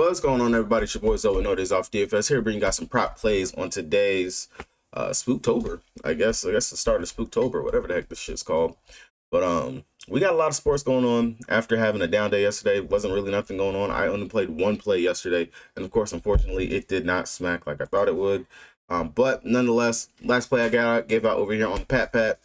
What's going on, everybody? It's your boy Zoe. No Days Off DFS here, bringing you guys some prop plays on today's Spooktober. I guess the start of Spooktober, whatever the heck this shit's called. But we got a lot of sports going on after having a down day yesterday. Wasn't really nothing going on. I only played one play yesterday, and of course, unfortunately, it did not smack like I thought it would. But nonetheless, last play I gave out over here on the Pat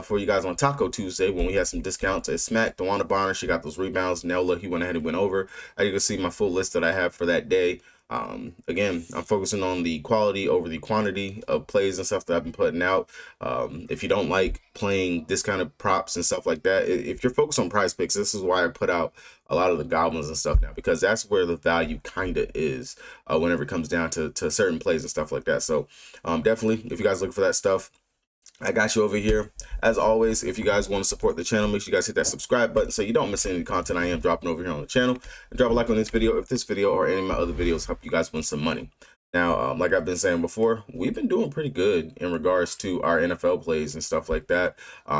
for you guys on Taco Tuesday when we had some discounts. It smacked Wnba. She got those rebounds. Nella, he went ahead and went over. As you can see, my full list that I have for that day. Again, I'm focusing on the quality over the quantity of plays and stuff that I've been putting out. If you don't like playing this kind of props and stuff like that, if you're focused on Prizepicks, this is why I put out a lot of the goblins and stuff now, because that's where the value kind of is whenever it comes down to certain plays and stuff like that. So definitely, if you guys look for that stuff, I got you over here. As always, if you guys want to support the channel, make sure you guys hit that subscribe button so you don't miss any content I am dropping over here on the channel. And drop a like on this video if this video or any of my other videos help you guys win some money. Now, like I've been saying before, we've been doing pretty good in regards to our NFL plays and stuff like that.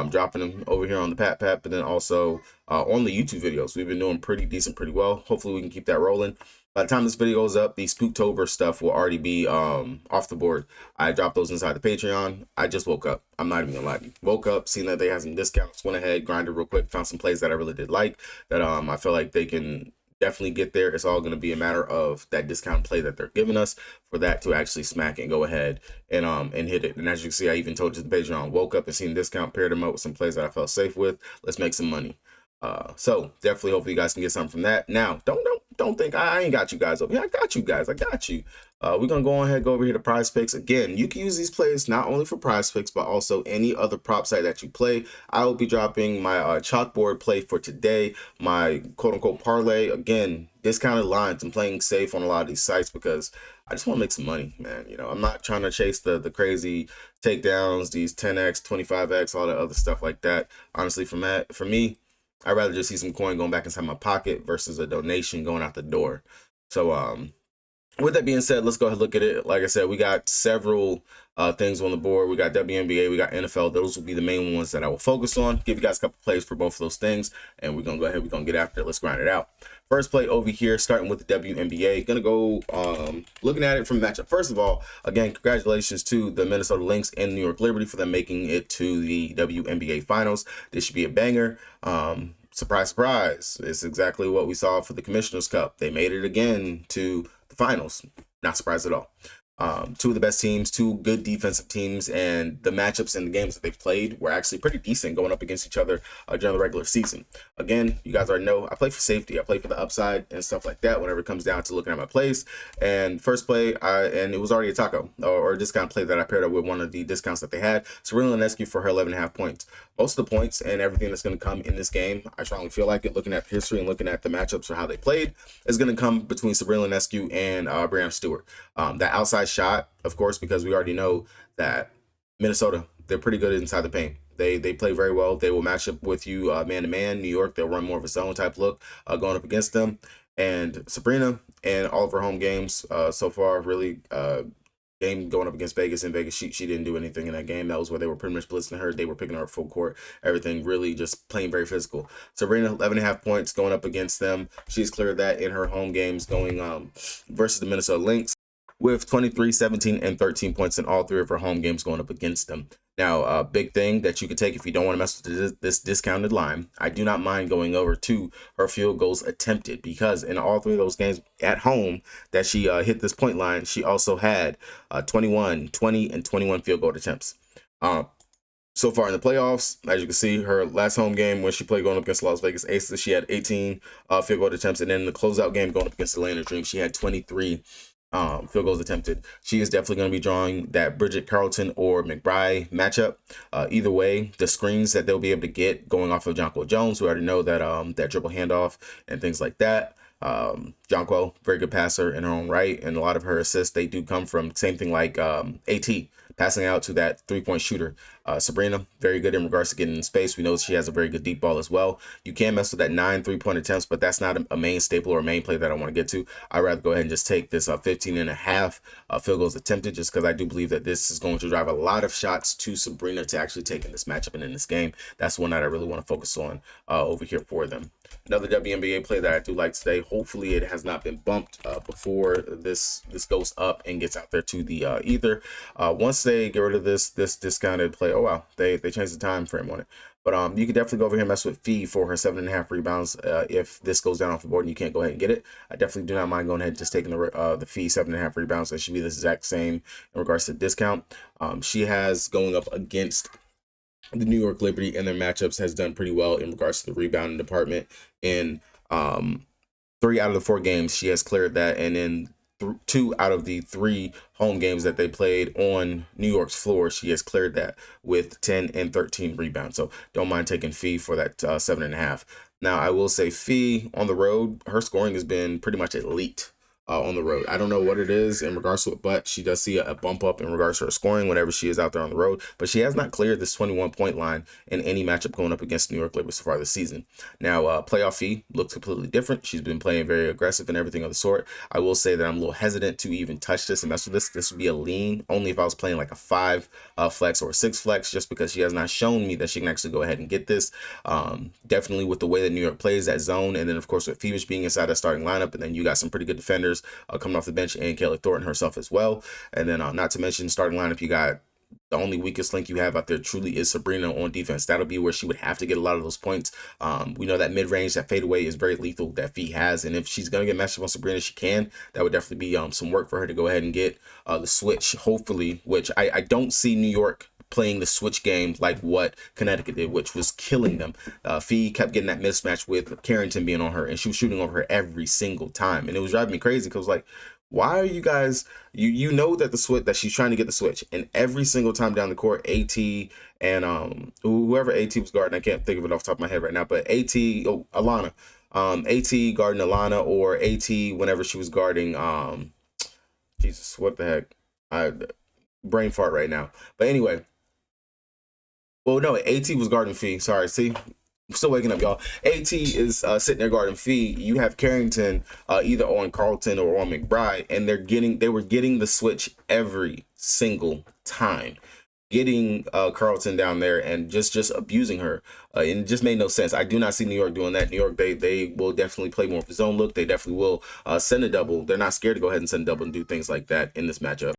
Dropping them over here on the Pat, but then also on the YouTube videos. We've been doing pretty decent, pretty well. Hopefully we can keep that rolling. By the time this video goes up, the Spooktober stuff will already be off the board. I dropped those inside the Patreon. I just woke up. I'm not even gonna lie to you. Woke up, seen that they had some discounts, went ahead, grinded real quick, found some plays that I really did like, that I feel like they can definitely get there. It's all going to be a matter of that discount play that they're giving us for that to actually smack and go ahead and hit it. And as you can see, I even told you the Patreon, woke up and seen discount, paired them up with some plays that I felt safe with. Let's make some money. So definitely, hopefully you guys can get something from that. Now, don't think I ain't got you guys over here. I got you guys. I got you. We're gonna go ahead, go over here to Prizepicks. Again, you can use these plays not only for Prizepicks, but also any other prop site that you play. I will be dropping my chalkboard play for today, my quote-unquote parlay. Again, discounted lines. I'm playing safe on a lot of these sites because I just want to make some money, man. You know, I'm not trying to chase the crazy takedowns, these 10x, 25x, all that other stuff like that. Honestly, for me, I'd rather just see some coin going back inside my pocket versus a donation going out the door. So with that being said, let's go ahead and look at it. Like I said, we got several things on the board. We got Wnba, we got NFL. Those will be the main ones that I will focus on. Give you guys a couple plays for both of those things, and we're gonna go ahead. We're gonna get after it. Let's grind it out. First play over here, starting with the Wnba. Gonna go looking at it from matchup. First of all, again, congratulations to the Minnesota Lynx and New York Liberty for them making it to the Wnba finals. This should be a banger. Surprise, surprise. It's exactly what we saw for the Commissioner's Cup. They made it again to the finals. Not surprised at all. Two of the best teams, two good defensive teams, and the matchups and the games that they've played were actually pretty decent going up against each other during the regular season. Again, you guys already know I play for safety. I play for the upside and stuff like that whenever it comes down to looking at my plays. And first play, and it was already a taco or a discount play that I paired up with one of the discounts that they had. Serena Ionescu for her 11.5 points. Most of the points and everything that's going to come in this game, I strongly feel like it, looking at the history and looking at the matchups or how they played, is going to come between Serena Ionescu and Brianna Stewart. That outside shot, of course, because we already know that Minnesota, they're pretty good inside the paint. They play very well. They will match up with you man-to-man. New York, they'll run more of a zone type look going up against them. And Sabrina and all of her home games so far, really, game going up against Vegas. In Vegas, she didn't do anything in that game. That was where they were pretty much blitzing her. They were picking her up full court. Everything really just playing very physical. Sabrina, 11.5 points going up against them. She's cleared that in her home games going versus the Minnesota Lynx, with 23, 17, and 13 points in all three of her home games going up against them. Now, a big thing that you could take if you don't want to mess with this discounted line, I do not mind going over to her field goals attempted, because in all three of those games at home that she hit this point line, she also had 21, 20, and 21 field goal attempts. So far in the playoffs, as you can see, her last home game when she played going up against Las Vegas Aces, she had 18 field goal attempts, and then in the closeout game going up against Atlanta Dream, she had 23 field goals attempted. She is definitely going to be drawing that Bridget Carlton or McBride matchup. Either way, the screens that they'll be able to get going off of Jonquel Jones, we already know that that dribble handoff and things like that. Jonquel, very good passer in her own right, and a lot of her assists, they do come from same thing like AT. passing out to that three-point shooter. Sabrina, very good in regards to getting in space. We know she has a very good deep ball as well. You can mess with that 9 3-point attempts, but that's not a main staple or a main play that I want to get to. I'd rather go ahead and just take this 15.5 field goals attempted, just because I do believe that this is going to drive a lot of shots to Sabrina to actually take in this matchup and in this game. That's one that I really want to focus on over here for them. Another WNBA play that I do like today. Hopefully it has not been bumped before this goes up and gets out there to the ether. Once they get rid of this discounted play, oh wow, they changed the time frame on it. But you can definitely go over here and mess with Fee for her 7.5 rebounds. If this goes down off the board and you can't go ahead and get it, I definitely do not mind going ahead and just taking the Fee 7.5 rebounds. It should be the exact same in regards to discount. She has going up against the New York Liberty in their matchups has done pretty well in regards to the rebounding department. In 3 out of the 4 games, she has cleared that, and in 2 out of the 3 home games that they played on New York's floor, she has cleared that with 10 and 13 rebounds. So don't mind taking Fee for that 7.5. Now, I will say Fee on the road, her scoring has been pretty much elite. On the road. I don't know what it is in regards to it, but she does see a bump up in regards to her scoring whenever she is out there on the road. But she has not cleared this 21-point line in any matchup going up against New York Liberty so far this season. Now, playoff Fee looks completely different. She's been playing very aggressive and everything of the sort. I will say that I'm a little hesitant to even touch this and mess with this. This would be a lean only if I was playing like a 5 flex or a 6 flex, just because she has not shown me that she can actually go ahead and get this. Definitely with the way that New York plays that zone, and then of course with Phoebus being inside the starting lineup, and then you got some pretty good defenders coming off the bench, and Kelly Thornton herself as well. And then not to mention starting lineup, you got the only weakest link you have out there truly is Sabrina on defense. That'll be where she would have to get a lot of those points. We know that mid-range, that fadeaway is very lethal that Fee has, and if she's going to get matched up on Sabrina, she can. That would definitely be some work for her to go ahead and get the switch, hopefully, which I don't see New York playing the switch game like what Connecticut did, which was killing them. Fee kept getting that mismatch with Carrington being on her, and she was shooting over her every single time, and it was driving me crazy because like, why are you guys, you know that the switch, that she's trying to get the switch, and every single time down the court, AT and whoever AT was guarding, I can't think of it off the top of my head right now, but Alana, AT guarding Alana, or AT whenever she was guarding Jesus, what the heck, I brain fart right now, but anyway. Well, no, AT was guarding Fee. Sorry, see? I'm still waking up, y'all. AT is sitting there guarding Fee. You have Carrington either on Carlton or on McBride, and they were getting the switch every single time. Getting Carlton down there and just abusing her. And it just made no sense. I do not see New York doing that. New York, they will definitely play more of a zone look. They definitely will send a double. They're not scared to go ahead and send a double and do things like that in this matchup.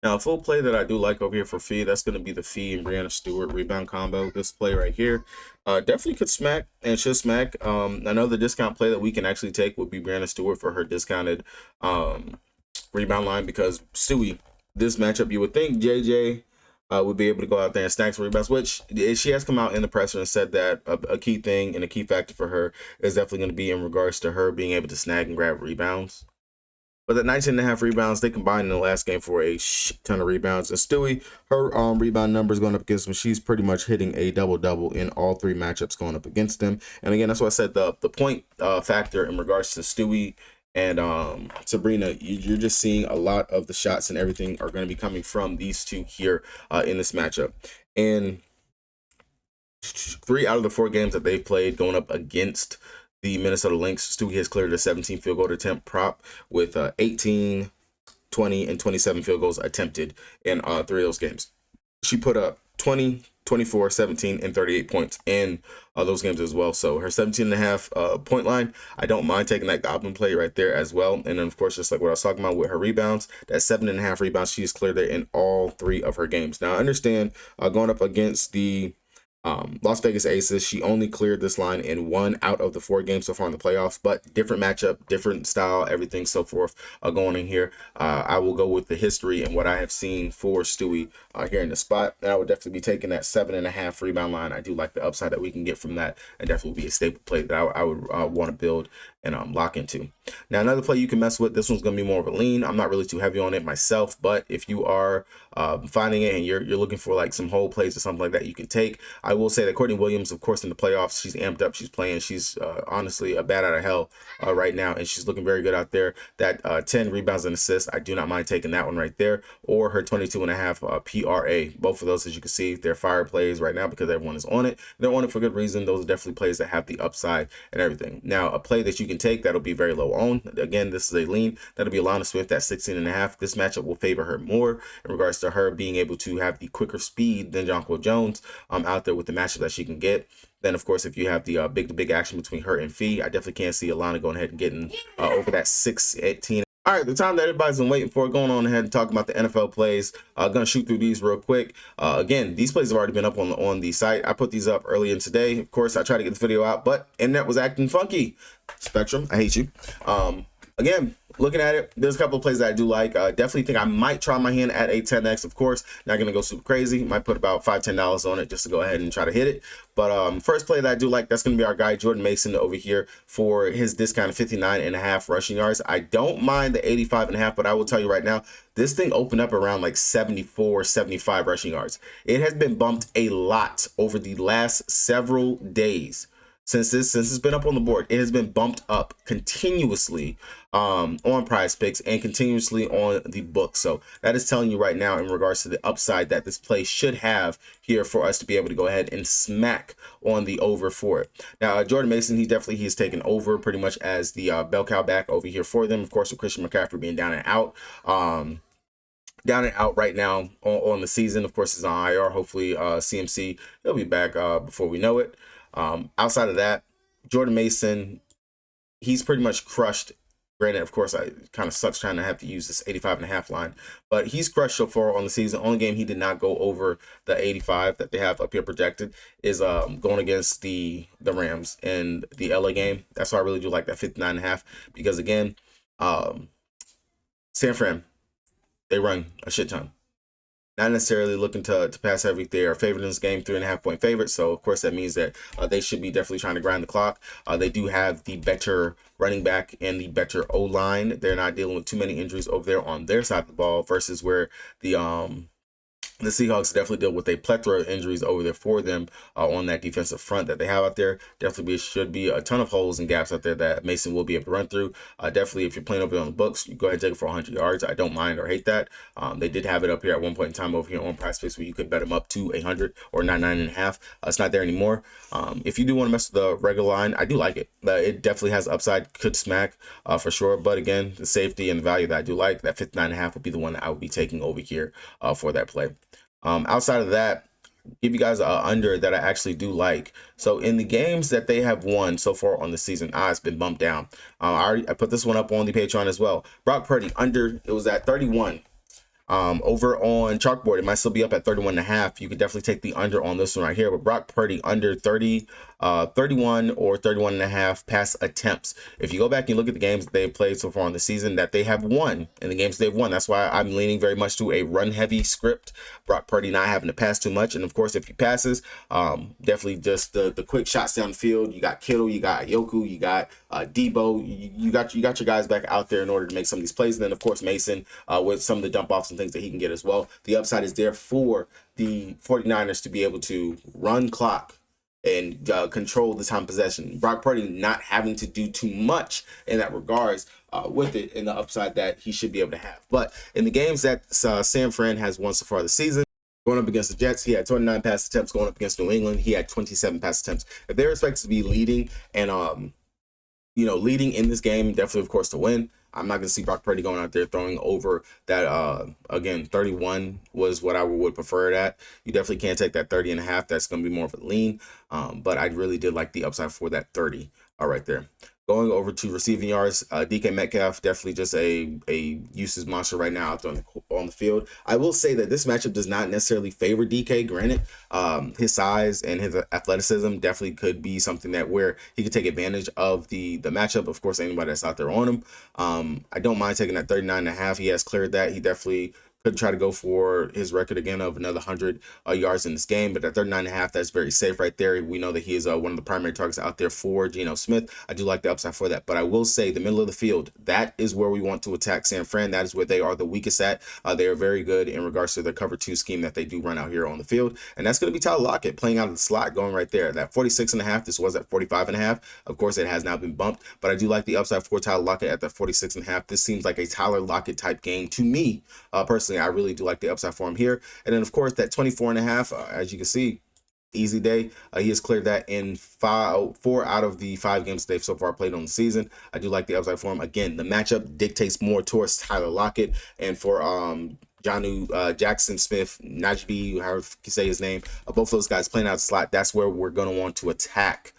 Now, a full play that I do like over here for Fee, that's going to be the Fee and Brianna Stewart rebound combo. This play right here definitely could smack and should smack. Another discount play that we can actually take would be Brianna Stewart for her discounted rebound line, because Stewie, this matchup, you would think JJ would be able to go out there and stack some rebounds, which she has come out in the presser and said that a key thing and a key factor for her is definitely going to be in regards to her being able to snag and grab rebounds. But the 19.5 rebounds, they combined in the last game for a ton of rebounds. And Stewie, her rebound numbers going up against them, she's pretty much hitting a double-double in all 3 matchups going up against them. And again, that's why I said the point factor in regards to Stewie and Sabrina, you're just seeing a lot of the shots and everything are going to be coming from these two here in this matchup. And 3 out of the 4 games that they've played going up against the Minnesota Lynx, Stewie has cleared a 17 field goal attempt prop with 18, 20, and 27 field goals attempted in 3 of those games. She put up 20, 24, 17, and 38 points in those games as well. So her 17.5 point line, I don't mind taking that goblin play right there as well. And then, of course, just like what I was talking about with her rebounds, that 7.5 rebounds, she's cleared there in all 3 of her games. Now, I understand going up against the Las Vegas Aces, she only cleared this line in 1 out of the 4 games so far in the playoffs, but different matchup, different style, everything so forth going in here. I will go with the history and what I have seen for Stewie here in the spot, and I would definitely be taking that 7.5 rebound line. I do like the upside that we can get from that, and definitely be a staple play that I would want to build and lock into. Now, another play you can mess with, this one's going to be more of a lean. I'm not really too heavy on it myself, but if you are finding it and you're looking for like some whole plays or something like that, you can take. I will say that Courtney Williams, of course, in the playoffs, she's amped up, she's playing, she's honestly a bat out of hell right now, and she's looking very good out there. That 10 rebounds and assists, I do not mind taking that one right there, or her 22.5 PRA. Both of those, as you can see, they're fire plays right now because everyone is on it. They're on it for good reason. Those are definitely plays that have the upside and everything. Now, a play that you can take that'll be very low owned. Again, this is a lean. That'll be Alana Swift at 16.5. This matchup will favor her more in regards to her being able to have the quicker speed than Jonquil Jones out there with the matchup that she can get. Then, of course, if you have the big-to-big action between her and Fee, I definitely can't see Alana going ahead and getting over that 6-18. All right, the time that everybody's been waiting for, going on ahead and talking about the NFL plays. Gonna shoot through these real quick. Again, these plays have already been up on the site. I put these up earlier in today. Of course, I tried to get this video out, but internet was acting funky. Spectrum, I hate you. Again, looking at it, there's a couple of plays that I do like. Definitely think I might try my hand at a 10x, of course. Not gonna go super crazy. Might put about $5-10 on it just to go ahead and try to hit it. But first play that I do like, that's gonna be our guy Jordan Mason over here for his discount of 59.5 rushing yards. I don't mind the 85.5, but I will tell you right now, this thing opened up around like 74, 75 rushing yards. It has been bumped a lot over the last several days. Since it's been up on the board, it has been bumped up continuously on Prizepicks and continuously on the book. So that is telling you right now in regards to the upside that this play should have here for us to be able to go ahead and smack on the over for it. Now, Jordan Mason, he's taken over pretty much as the bell cow back over here for them. Of course, with Christian McCaffrey being down and out. Down and out right now on the season. Of course, he's on IR. Hopefully, CMC, he'll be back before we know it. Outside of that, Jordan Mason, he's pretty much crushed. Granted, of course, I kind of sucks trying to have to use this 85.5 line, but he's crushed so far on the season. Only game he did not go over the 85 that they have up here projected is going against the Rams in the LA game. That's why I really do like that 59.5, because again, San Fran, they run a shit ton. Not necessarily looking to pass heavy. They are favored in this game, 3.5-point favorite. So, of course, that means that they should be definitely trying to grind the clock. They do have the better running back and the better O-line. They're not dealing with too many injuries over there on their side of the ball versus where the Seahawks definitely deal with a plethora of injuries over there for them on that defensive front that they have out there. Definitely should be a ton of holes and gaps out there that Mason will be able to run through. Definitely, if you're playing over there on the books, you go ahead and take it for 100 yards. I don't mind or hate that. They did have it up here at one point in time over here on Prizepicks where you could bet them up to 100 or 99.5. It's not there anymore. If you do want to mess with the regular line, I do like it. It definitely has upside, could smack for sure. But again, the safety and the value that I do like, that 59.5 would be the one that I would be taking over here for that play. Outside of that, give you guys a under that I actually do like. So in the games that they have won so far on the season, it's been bumped down. I put this one up on the Patreon as well. Brock Purdy under, it was at 31. Over on Chalkboard, it might still be up at 31.5. You could definitely take the under on this one right here. But Brock Purdy under 31 or 31.5 pass attempts. If you go back and look at the games that they've played so far on the season that they have won, and the games they've won, that's why I'm leaning very much to a run-heavy script. Brock Purdy not having to pass too much, and of course, if he passes, definitely just the quick shots down the field. You got Kittle, you got Yoku, you got Debo. You got your guys back out there in order to make some of these plays. And then, of course, Mason with some of the dump offs and things that he can get as well. The upside is there for the 49ers to be able to run clock and control the time possession. Brock Purdy not having to do too much in that regards with it, and the upside that he should be able to have. But in the games that San Fran has won so far this season, going up against the Jets, he had 29 pass attempts. Going up against New England, he had 27 pass attempts. If they're expected to be leading and leading in this game, definitely, of course, to win, I'm not going to see Brock Purdy going out there throwing over that. Again, 31 was what I would prefer it at. You definitely can't take that 30.5. That's going to be more of a lean. But I really did like the upside for that 30 right there. Going over to receiving yards, DK Metcalf, definitely just a uses monster right now out there on the field. I will say that this matchup does not necessarily favor DK. Granted, his size and his athleticism definitely could be something that where he could take advantage of the matchup. Of course, anybody that's out there on him. I don't mind taking that 39.5. He has cleared that. He definitely could try to go for his record again of another 100 yards in this game, but at 39.5, that's very safe right there. We know that he is one of the primary targets out there for Geno Smith. I do like the upside for that, but I will say the middle of the field, that is where we want to attack San Fran. That is where they are the weakest at. They are very good in regards to the cover 2 scheme that they do run out here on the field, and that's going to be Tyler Lockett playing out of the slot, going right there. That 46.5, this was at 45.5. Of course, it has now been bumped, but I do like the upside for Tyler Lockett at the 46.5. This seems like a Tyler Lockett type game to me. Personally, I really do like the upside for him here. And then, of course, that 24.5, as you can see, easy day. He has cleared that in 4 out of the 5 games they've so far played on the season. I do like the upside for him. Again, the matchup dictates more towards Tyler Lockett, and for Jackson Smith, Najee, however you say his name, both those guys playing out the slot, that's where we're going to want to attack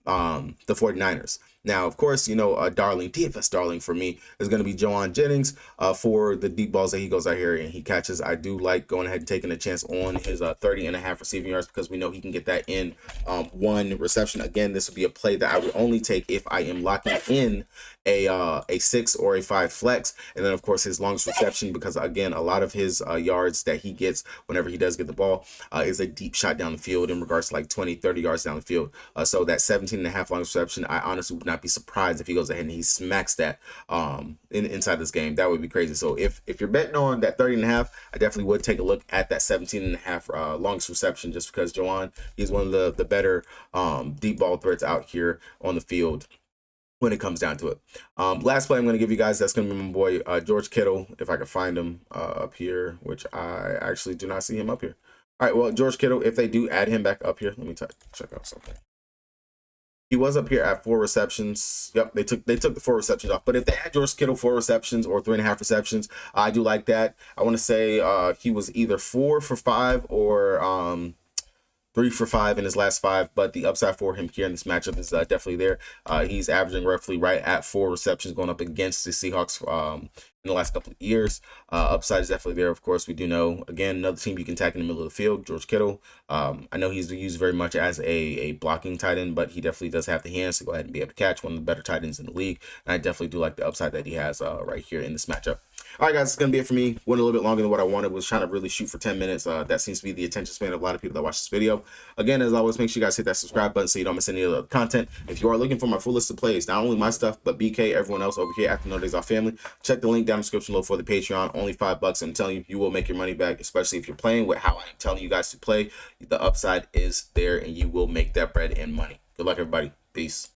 the 49ers. Now, of course, you know, DFS darling for me is going to be Jauan Jennings for the deep balls that he goes out here and he catches. I do like going ahead and taking a chance on his 30.5 receiving yards because we know he can get that in 1 reception. Again, this would be a play that I would only take if I am locking in a 6 or a 5 flex. And then, of course, his longest reception, because, again, a lot of his yards that he gets whenever he does get the ball is a deep shot down the field in regards to like 20, 30 yards down the field. So that 17.5 longest reception, I honestly would not be surprised if he goes ahead and he smacks that inside this game. That would be crazy. So if you're betting on that 30.5, I definitely would take a look at that 17.5 longest reception, just because Jauan, he's one of the better deep ball threats out here on the field when it comes down to it. Last play I'm going to give you guys, that's going to be my boy George Kittle, if I can find him up here, which I actually do not see him up here. All right, well, George Kittle, if they do add him back up here, let me check out something. He was up here at 4 receptions. Yep, they took the 4 receptions off. But if they had George Kittle 4 receptions or 3.5 receptions, I do like that. I want to say he was either 4 for 5 or 3 for 5 in his last 5, but the upside for him here in this matchup is definitely there. He's averaging roughly right at 4 receptions going up against the Seahawks in the last couple of years. Upside is definitely there. Of course, we do know, again, another team you can attack in the middle of the field, George Kittle. I know he's used very much as a blocking tight end, but he definitely does have the hands to go ahead and be able to catch, one of the better tight ends in the league. And I definitely do like the upside that he has right here in this matchup. All right, guys, it's going to be it for me. Went a little bit longer than what I wanted. Was trying to really shoot for 10 minutes. That seems to be the attention span of a lot of people that watch this video. Again, as always, make sure you guys hit that subscribe button so you don't miss any other content. If you are looking for my full list of plays, not only my stuff, but BK, everyone else over here at the No Days Off family, check the link down in the description below for the Patreon. Only $5. I'm telling you, you will make your money back, especially if you're playing with how I'm telling you guys to play. The upside is there, and you will make that bread and money. Good luck, everybody. Peace.